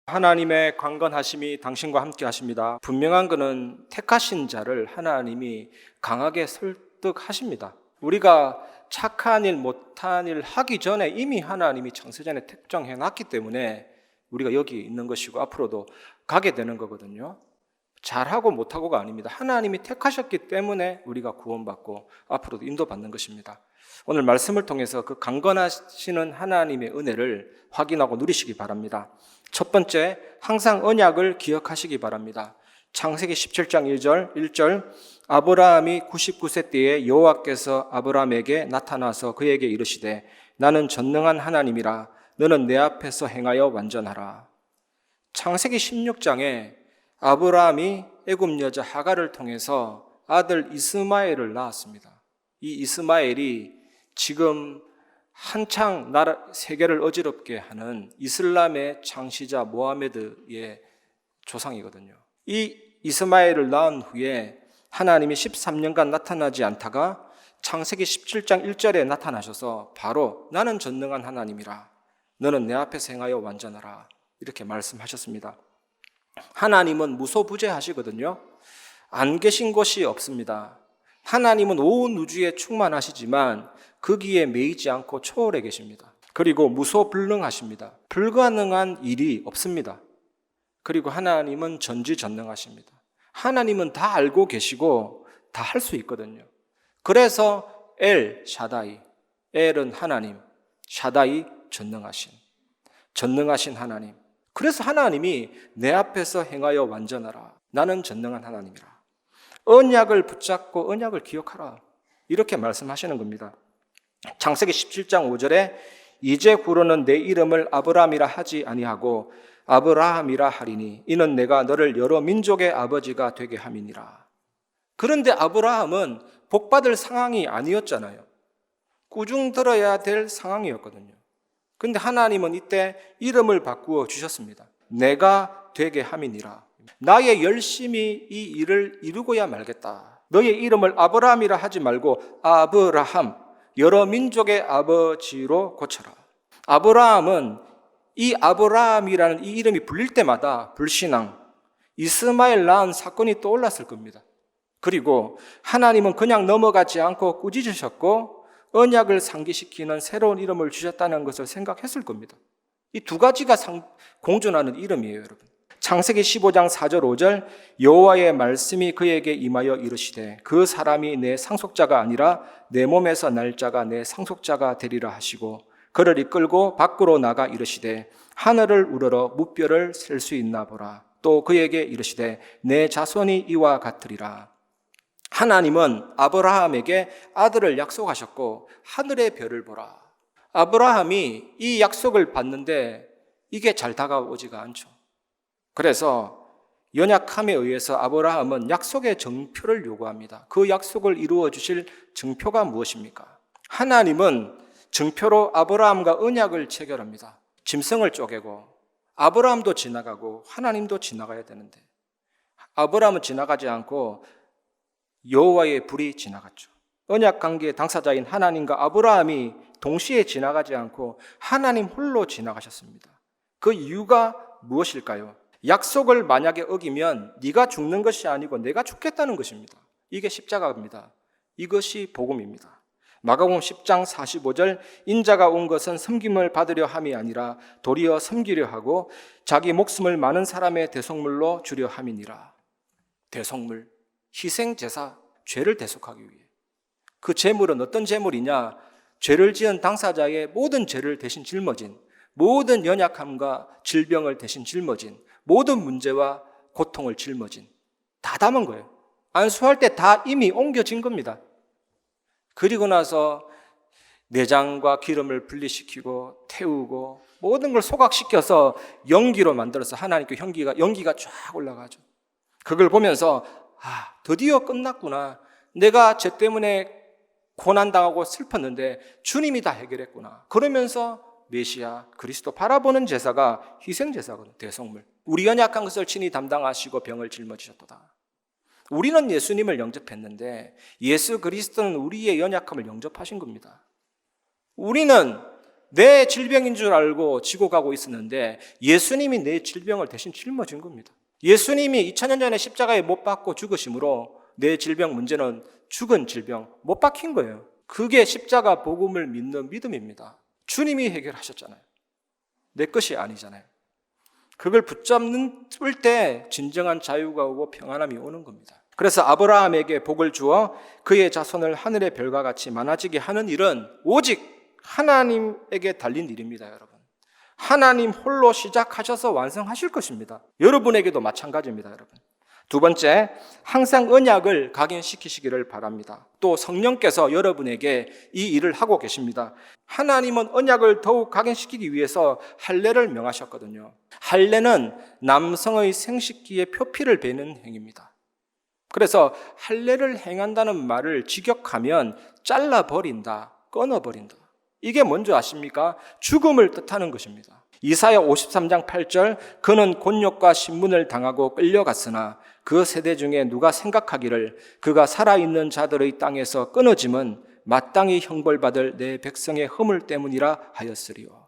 하나님의 강건하심이 당신과 함께 하십니다. 분명한 것은 택하신 자를 하나님이 강하게 설득하십니다. 우리가 착한 일, 못한 일 하기 전에 이미 하나님이 창세전에 특정해 놨기 때문에 우리가 여기 있는 것이고 앞으로도 가게 되는 거거든요. 잘하고 못하고가 아닙니다. 하나님이 택하셨기 때문에 우리가 구원받고 앞으로도 인도받는 것입니다. 오늘 말씀을 통해서 그 강건하시는 하나님의 은혜를 확인하고 누리시기 바랍니다. 첫 번째, 항상 언약을 기억하시기 바랍니다. 창세기 17장 1절 아브라함이 99세 때에 여호와께서 아브라함에게 나타나서 그에게 이르시되 나는 전능한 하나님이라 너는 내 앞에서 행하여 완전하라. 창세기 16장에 아브라함이 애굽 여자 하갈을 통해서 아들 이스마엘을 낳았습니다. 이 이스마엘이 지금 한창 세계를 어지럽게 하는 이슬람의 창시자 모하메드의 조상이거든요. 이 이스마엘을 낳은 후에 하나님이 13년간 나타나지 않다가 창세기 17장 1절에 나타나셔서 바로 나는 전능한 하나님이라 너는 내 앞에서 행하여 완전하라 이렇게 말씀하셨습니다. 하나님은 무소부재하시거든요. 안 계신 곳이 없습니다. 하나님은 온 우주에 충만하시지만 거기에 매이지 않고 초월해 계십니다. 그리고 무소불능하십니다. 불가능한 일이 없습니다. 그리고 하나님은 전지전능하십니다. 하나님은 다 알고 계시고 다 할 수 있거든요. 그래서 엘 샤다이, 엘은 하나님, 샤다이 전능하신 하나님. 그래서 하나님이 내 앞에서 행하여 완전하라. 나는 전능한 하나님이라. 언약을 붙잡고 언약을 기억하라. 이렇게 말씀하시는 겁니다. 창세기 17장 5절에 이제후로는 내 이름을 아브라함이라 하지 아니하고 아브라함이라 하리니 이는 내가 너를 여러 민족의 아버지가 되게 함이니라. 그런데 아브라함은 복받을 상황이 아니었잖아요. 꾸중 들어야 될 상황이었거든요. 그런데 하나님은 이때 이름을 바꾸어 주셨습니다. 내가 되게 함이니라. 나의 열심히 이 일을 이루고야 말겠다. 너의 이름을 아브라함이라 하지 말고 아브라함, 여러 민족의 아버지로 고쳐라. 아브라함은 이 아브라함이라는 이 이름이 불릴 때마다 불신앙, 이스마엘 낳은 사건이 떠올랐을 겁니다. 그리고 하나님은 그냥 넘어가지 않고 꾸짖으셨고 언약을 상기시키는 새로운 이름을 주셨다는 것을 생각했을 겁니다. 이 두 가지가 공존하는 이름이에요, 여러분. 창세기 15장 4절 5절 여호와의 말씀이 그에게 임하여 이르시되 그 사람이 내 상속자가 아니라 내 몸에서 날 자가 내 상속자가 되리라 하시고 그를 이끌고 밖으로 나가 이르시되 하늘을 우러러 무뼈를 셀 수 있나 보라. 또 그에게 이르시되 내 자손이 이와 같으리라. 하나님은 아브라함에게 아들을 약속하셨고 하늘의 별을 보라. 아브라함이 이 약속을 받는데 이게 잘 다가오지가 않죠. 그래서 연약함에 의해서 아브라함은 약속의 증표를 요구합니다. 그 약속을 이루어 주실 증표가 무엇입니까? 하나님은 증표로 아브라함과 언약을 체결합니다. 짐승을 쪼개고 아브라함도 지나가고 하나님도 지나가야 되는데 아브라함은 지나가지 않고 여호와의 불이 지나갔죠. 언약 관계의 당사자인 하나님과 아브라함이 동시에 지나가지 않고 하나님 홀로 지나가셨습니다. 그 이유가 무엇일까요? 약속을 만약에 어기면 네가 죽는 것이 아니고 내가 죽겠다는 것입니다. 이게 십자가입니다. 이것이 복음입니다. 마가복음 10장 45절 인자가 온 것은 섬김을 받으려 함이 아니라 도리어 섬기려 하고 자기 목숨을 많은 사람의 대속물로 주려 함이니라. 대속물, 희생제사, 죄를 대속하기 위해. 그 제물은 어떤 제물이냐? 죄를 지은 당사자의 모든 죄를 대신 짊어진, 모든 연약함과 질병을 대신 짊어진, 모든 문제와 고통을 짊어진, 다 담은 거예요. 안수할 때 다 이미 옮겨진 겁니다. 그리고 나서 내장과 기름을 분리시키고 태우고 모든 걸 소각시켜서 연기로 만들어서 하나님께 연기가 쫙 올라가죠. 그걸 보면서 드디어 끝났구나. 내가 죄 때문에 고난당하고 슬펐는데 주님이 다 해결했구나. 그러면서 메시아 그리스도 바라보는 제사가 희생제사거든요. 대속물. 우리 연약한 것을 친히 담당하시고 병을 짊어지셨도다. 우리는 예수님을 영접했는데 예수 그리스도는 우리의 연약함을 영접하신 겁니다. 우리는 내 질병인 줄 알고 지고 가고 있었는데 예수님이 내 질병을 대신 짊어진 겁니다. 예수님이 2000년 전에 십자가에 못 박고 죽으심으로 내 질병 문제는 죽은 질병, 못 박힌 거예요. 그게 십자가 복음을 믿는 믿음입니다. 주님이 해결하셨잖아요. 내 것이 아니잖아요. 그걸 붙잡는 때 진정한 자유가 오고 평안함이 오는 겁니다. 그래서 아브라함에게 복을 주어 그의 자손을 하늘의 별과 같이 많아지게 하는 일은 오직 하나님에게 달린 일입니다, 여러분. 하나님 홀로 시작하셔서 완성하실 것입니다. 여러분에게도 마찬가지입니다, 여러분. 두 번째, 항상 언약을 각인시키시기를 바랍니다. 또 성령께서 여러분에게 이 일을 하고 계십니다. 하나님은 언약을 더욱 각인시키기 위해서 할례를 명하셨거든요. 할례는 남성의 생식기에 표피를 베는 행위입니다. 그래서 할례를 행한다는 말을 직역하면 잘라버린다, 끊어버린다. 이게 뭔지 아십니까? 죽음을 뜻하는 것입니다. 이사야 53장 8절, 그는 곤욕과 신문을 당하고 끌려갔으나 그 세대 중에 누가 생각하기를 그가 살아있는 자들의 땅에서 끊어짐은 마땅히 형벌받을 내 백성의 허물 때문이라 하였으리요.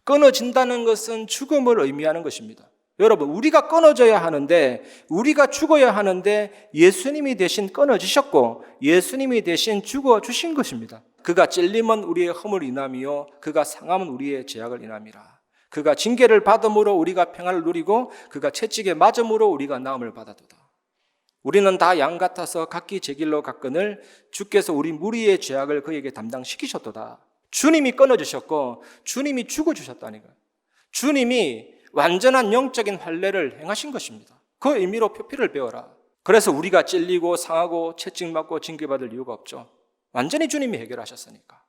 끊어진다는 것은 죽음을 의미하는 것입니다. 여러분, 우리가 끊어져야 하는데, 우리가 죽어야 하는데 예수님이 대신 끊어지셨고 예수님이 대신 죽어주신 것입니다. 그가 찔림은 우리의 허물 인함이요 그가 상함은 우리의 죄악을 인함이라. 그가 징계를 받음으로 우리가 평안을 누리고 그가 채찍에 맞음으로 우리가 나음을 받았도다. 우리는 다 양 같아서 각기 제 길로 갔거늘 주께서 우리 무리의 죄악을 그에게 담당시키셨도다. 주님이 끊어주셨고 주님이 죽어주셨다니까요. 주님이 완전한 영적인 할례를 행하신 것입니다. 그 의미로 표피를 베어라. 그래서 우리가 찔리고 상하고 채찍 맞고 징계받을 이유가 없죠. 완전히 주님이 해결하셨으니까.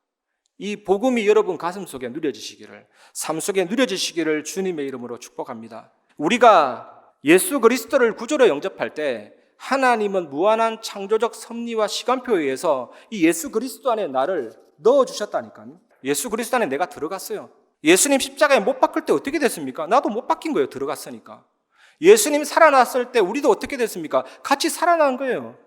이 복음이 여러분 가슴 속에 누려지시기를, 삶 속에 누려지시기를 주님의 이름으로 축복합니다. 우리가 예수 그리스도를 구주로 영접할 때 하나님은 무한한 창조적 섭리와 시간표에 의해서 이 예수 그리스도 안에 나를 넣어주셨다니까요. 예수 그리스도 안에 내가 들어갔어요. 예수님 십자가에 못 박힐 때 어떻게 됐습니까? 나도 못 박힌 거예요. 들어갔으니까. 예수님 살아났을 때 우리도 어떻게 됐습니까? 같이 살아난 거예요.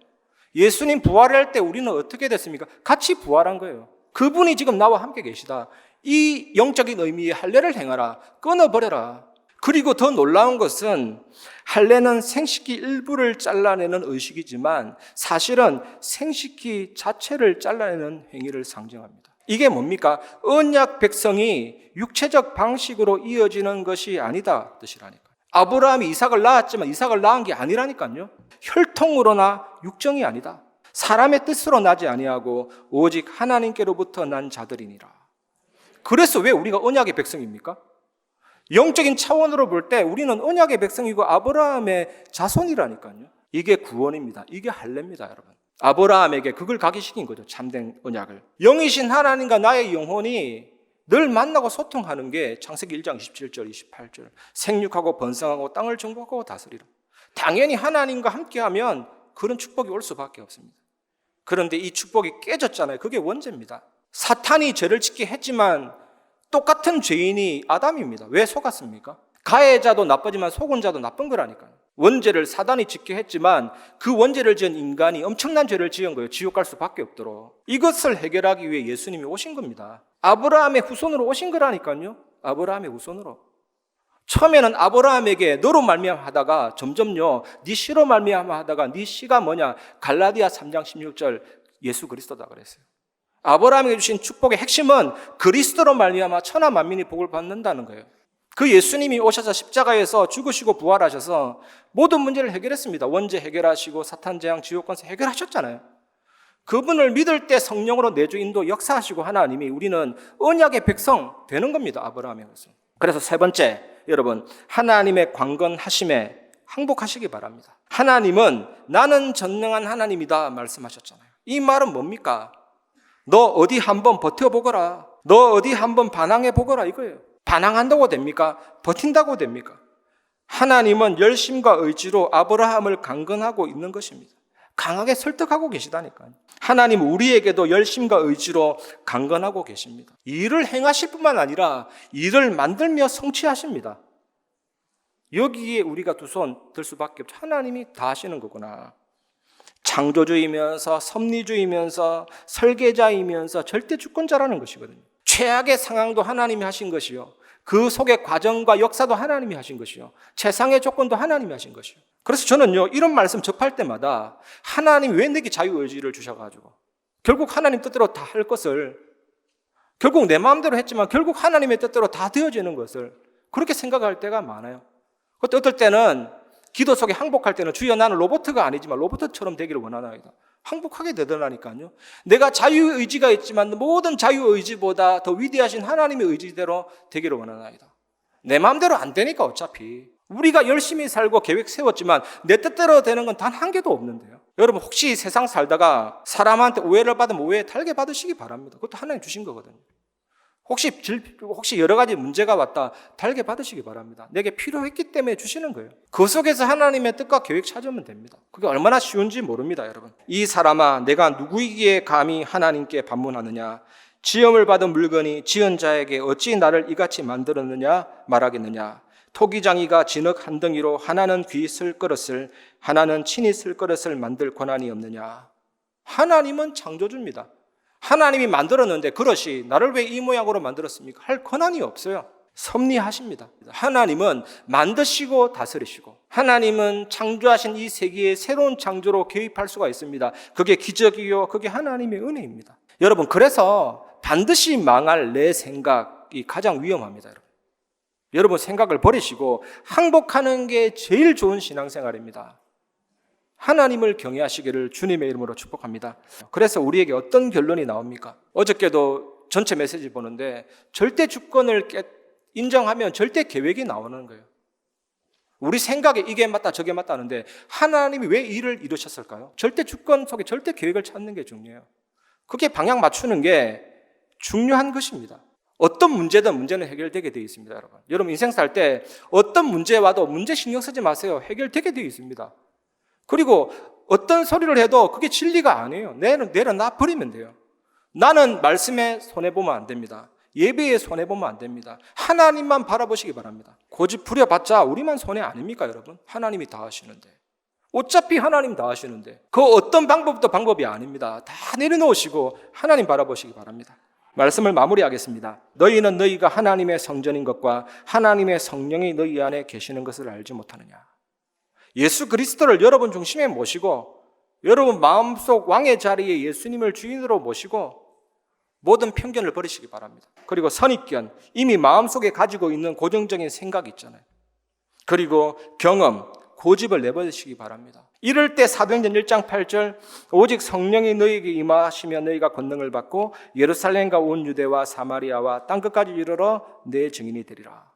예수님 부활할 때 우리는 어떻게 됐습니까? 같이 부활한 거예요. 그분이 지금 나와 함께 계시다. 이 영적인 의미의 할례를 행하라. 끊어버려라. 그리고 더 놀라운 것은 할례는 생식기 일부를 잘라내는 의식이지만 사실은 생식기 자체를 잘라내는 행위를 상징합니다. 이게 뭡니까? 언약 백성이 육체적 방식으로 이어지는 것이 아니다 뜻이라니까요. 아브라함이 이삭을 낳았지만 이삭을 낳은 게 아니라니까요. 혈통으로나 육정이 아니다. 사람의 뜻으로 나지 아니하고 오직 하나님께로부터 난 자들이니라. 그래서 왜 우리가 언약의 백성입니까? 영적인 차원으로 볼 때 우리는 언약의 백성이고 아브라함의 자손이라니까요. 이게 구원입니다. 이게 할례입니다, 여러분. 아브라함에게 그걸 각인시킨 거죠. 참된 언약을. 영이신 하나님과 나의 영혼이 늘 만나고 소통하는 게 창세기 1장 27절, 28절. 생육하고 번성하고 땅을 정복하고 다스리라. 당연히 하나님과 함께하면 그런 축복이 올 수밖에 없습니다. 그런데 이 축복이 깨졌잖아요. 그게 원죄입니다. 사탄이 죄를 짓게 했지만 똑같은 죄인이 아담입니다. 왜 속았습니까? 가해자도 나쁘지만 속은 자도 나쁜 거라니까요. 원죄를 사단이 짓게 했지만 그 원죄를 지은 인간이 엄청난 죄를 지은 거예요. 지옥 갈 수밖에 없도록. 이것을 해결하기 위해 예수님이 오신 겁니다. 아브라함의 후손으로 오신 거라니까요. 아브라함의 후손으로. 처음에는 아브라함에게 너로 말미암아 하다가 점점요 네 씨로 말미암아 하다가 네 씨가 뭐냐? 갈라디아 3장 16절 예수 그리스도다 그랬어요. 아브라함에게 주신 축복의 핵심은 그리스도로 말미암아 천하 만민이 복을 받는다는 거예요. 그 예수님이 오셔서 십자가에서 죽으시고 부활하셔서 모든 문제를 해결했습니다. 원죄 해결하시고 사탄 재앙 지옥 권세 해결하셨잖아요. 그분을 믿을 때 성령으로 내주 인도 역사하시고 하나님이 우리는 언약의 백성 되는 겁니다. 아브라함의 것은. 그래서 세 번째, 여러분 하나님의 강건하심에 항복하시기 바랍니다. 하나님은 나는 전능한 하나님이다 말씀하셨잖아요. 이 말은 뭡니까? 너 어디 한번 버텨보거라. 너 어디 한번 반항해보거라 이거예요. 반항한다고 됩니까? 버틴다고 됩니까? 하나님은 열심과 의지로 아브라함을 강건하고 있는 것입니다. 강하게 설득하고 계시다니까요. 하나님 우리에게도 열심과 의지로 강건하고 계십니다. 일을 행하실 뿐만 아니라 일을 만들며 성취하십니다. 여기에 우리가 두 손 들 수밖에 없죠. 하나님이 다 하시는 거구나. 창조주이면서 섭리주이면서 설계자이면서 절대 주권자라는 것이거든요. 최악의 상황도 하나님이 하신 것이요, 그 속의 과정과 역사도 하나님이 하신 것이요, 최상의 조건도 하나님이 하신 것이요. 그래서 저는요, 이런 말씀 접할 때마다 하나님이 왜 내게 자유의지를 주셔가지고 결국 하나님 뜻대로 다 할 것을, 결국 내 마음대로 했지만 결국 하나님의 뜻대로 다 되어지는 것을 그렇게 생각할 때가 많아요. 그것도 어떨 때는 기도 속에 항복할 때는 주여 나는 로봇가 아니지만 로봇처럼 되기를 원하나이다. 항복하게 되더라니까요. 내가 자유의지가 있지만 모든 자유의지보다 더 위대하신 하나님의 의지대로 되기를 원하나이다. 내 마음대로 안 되니까 어차피 우리가 열심히 살고 계획 세웠지만 내 뜻대로 되는 건 단 한 개도 없는데요. 여러분 혹시 세상 살다가 사람한테 오해를 받으면 오해 달게 받으시기 바랍니다. 그것도 하나님 주신 거거든요. 혹시 여러 가지 문제가 왔다 달게 받으시기 바랍니다. 내게 필요했기 때문에 주시는 거예요. 그 속에서 하나님의 뜻과 계획 찾으면 됩니다. 그게 얼마나 쉬운지 모릅니다, 여러분. 이 사람아, 내가 누구이기에 감히 하나님께 반문하느냐? 지음을 받은 물건이 지은 자에게 어찌 나를 이같이 만들었느냐 말하겠느냐? 토기장이가 진흙 한 덩이로 하나는 귀 쓸 그릇을, 하나는 친히 쓸 그릇을 만들 권한이 없느냐? 하나님은 창조주입니다. 하나님이 만들었는데 그릇이 나를 왜 이 모양으로 만들었습니까? 할 권한이 없어요. 섭리하십니다. 하나님은 만드시고 다스리시고, 하나님은 창조하신 이 세계의 새로운 창조로 개입할 수가 있습니다. 그게 기적이요, 그게 하나님의 은혜입니다. 여러분, 그래서 반드시 망할 내 생각이 가장 위험합니다. 여러분 생각을 버리시고 항복하는 게 제일 좋은 신앙생활입니다. 하나님을 경외하시기를 주님의 이름으로 축복합니다. 그래서 우리에게 어떤 결론이 나옵니까? 어저께도 전체 메시지 보는데 절대 주권을 인정하면 절대 계획이 나오는 거예요. 우리 생각에 이게 맞다 저게 맞다 하는데 하나님이 왜 일을 이루셨을까요? 절대 주권 속에 절대 계획을 찾는 게 중요해요. 그게 방향 맞추는 게 중요한 것입니다. 어떤 문제든 문제는 해결되게 되어 있습니다, 여러분. 여러분 인생 살 때 어떤 문제 와도 문제 신경 쓰지 마세요. 해결되게 되어 있습니다. 그리고 어떤 소리를 해도 그게 진리가 아니에요. 내려놔 버리면 돼요. 나는 말씀에 손해보면 안 됩니다. 예배에 손해보면 안 됩니다. 하나님만 바라보시기 바랍니다. 고집 부려봤자 우리만 손해 아닙니까, 여러분? 하나님이 다 하시는데. 어차피 하나님 다 하시는데 그 어떤 방법도 방법이 아닙니다. 다 내려놓으시고 하나님 바라보시기 바랍니다. 말씀을 마무리하겠습니다. 너희는 너희가 하나님의 성전인 것과 하나님의 성령이 너희 안에 계시는 것을 알지 못하느냐. 예수 그리스도를 여러분 중심에 모시고 여러분 마음속 왕의 자리에 예수님을 주인으로 모시고 모든 편견을 버리시기 바랍니다. 그리고 선입견, 이미 마음속에 가지고 있는 고정적인 생각이 있잖아요. 그리고 경험, 고집을 내버리시기 바랍니다. 이럴 때 사도행전 1장 8절 오직 성령이 너희에게 임하시면 너희가 권능을 받고 예루살렘과 온 유대와 사마리아와 땅끝까지 이르러 내 증인이 되리라.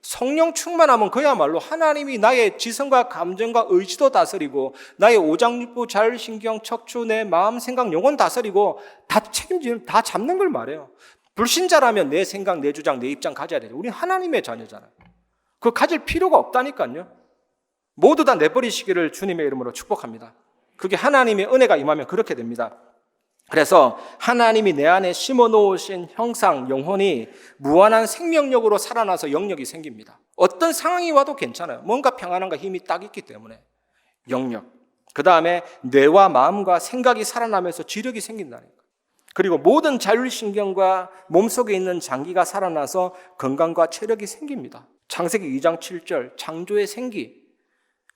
성령 충만하면 그야말로 하나님이 나의 지성과 감정과 의지도 다스리고 나의 오장육부, 자율신경, 척추, 내 마음, 생각, 영혼 다스리고 다 책임지는, 다 잡는 걸 말해요. 불신자라면 내 생각, 내 주장, 내 입장 가져야 돼요. 우리는 하나님의 자녀잖아요. 그거 가질 필요가 없다니까요. 모두 다 내버리시기를 주님의 이름으로 축복합니다. 그게 하나님의 은혜가 임하면 그렇게 됩니다. 그래서 하나님이 내 안에 심어놓으신 형상, 영혼이 무한한 생명력으로 살아나서 영역이 생깁니다. 어떤 상황이 와도 괜찮아요. 뭔가 평안함과 힘이 딱 있기 때문에 영역. 그 다음에 뇌와 마음과 생각이 살아나면서 지력이 생긴다니까. 그리고 모든 자율신경과 몸속에 있는 장기가 살아나서 건강과 체력이 생깁니다. 창세기 2장 7절 창조의 생기.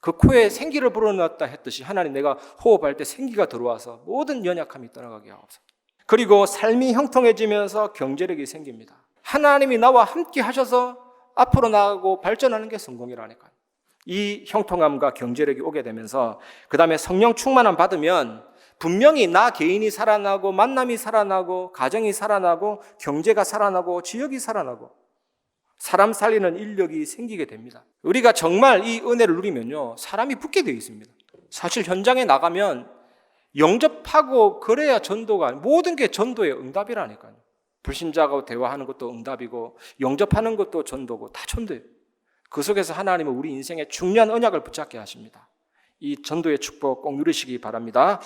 그 코에 생기를 불어넣었다 했듯이 하나님 내가 호흡할 때 생기가 들어와서 모든 연약함이 떠나가게 하옵소서. 그리고 삶이 형통해지면서 경제력이 생깁니다. 하나님이 나와 함께 하셔서 앞으로 나가고 발전하는 게 성공이라니까요. 이 형통함과 경제력이 오게 되면서 그 다음에 성령 충만함 받으면 분명히 나 개인이 살아나고 만남이 살아나고 가정이 살아나고 경제가 살아나고 지역이 살아나고 사람 살리는 인력이 생기게 됩니다. 우리가 정말 이 은혜를 누리면요, 사람이 붙게 되어 있습니다. 사실 현장에 나가면 영접하고 그래야 전도가, 모든 게 전도의 응답이라니까요. 불신자하고 대화하는 것도 응답이고 영접하는 것도 전도고 다 전도예요. 그 속에서 하나님은 우리 인생의 중요한 언약을 붙잡게 하십니다. 이 전도의 축복 꼭 누리시기 바랍니다.